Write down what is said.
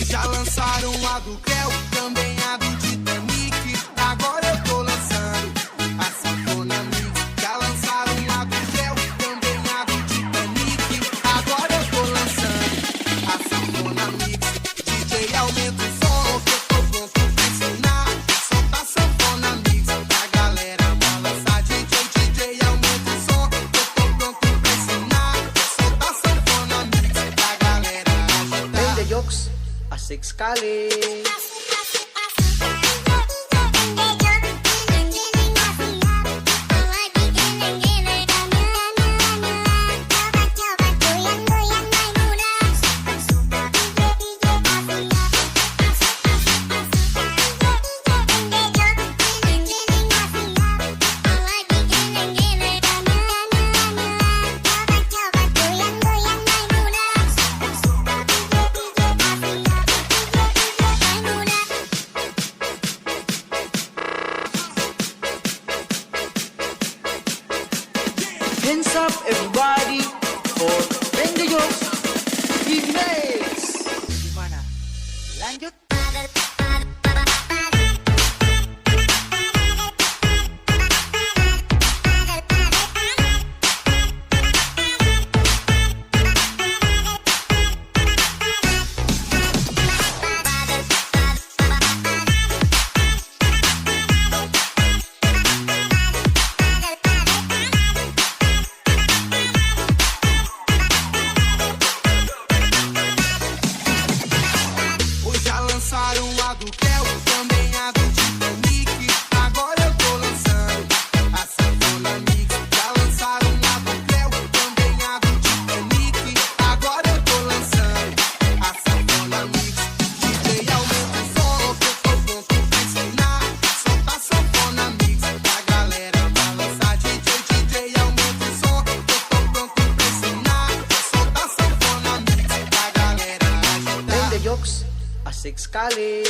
Já lançaram a do Creu, também a do Titanic. Agora eu tô lançando a sanfona mix. Já lançaram a do Creu, também a do Titanic. Agora eu tô lançando a sanfona mix. DJ, aumenta o som que eu tô pronto pra ensinar. Solta a sanfona mix pra galera balançar. DJ, aumenta o som que eu tô pronto pra ensinar. Solta a sanfona mix pra galera agitar. Vende jokes, asik sekali. Hands up everybody for Vende Jokes Remix. Gimana? Lanjut? Lançaram a do Creu, também a do Titanic. Agora eu tô lançando a sanfona mix. Já lançaram a do Creu, também a do Titanic. Agora eu tô lançando a sanfona mix. DJ, aumenta o som que eu tô pronto pra ensinar. Solta a sanfona mix pra galera balançar. DJ, aumenta o som que eu tô pronto pra ensinar. Solta a sanfona mix pra galera agitar. Vende Jokes, asik sekali.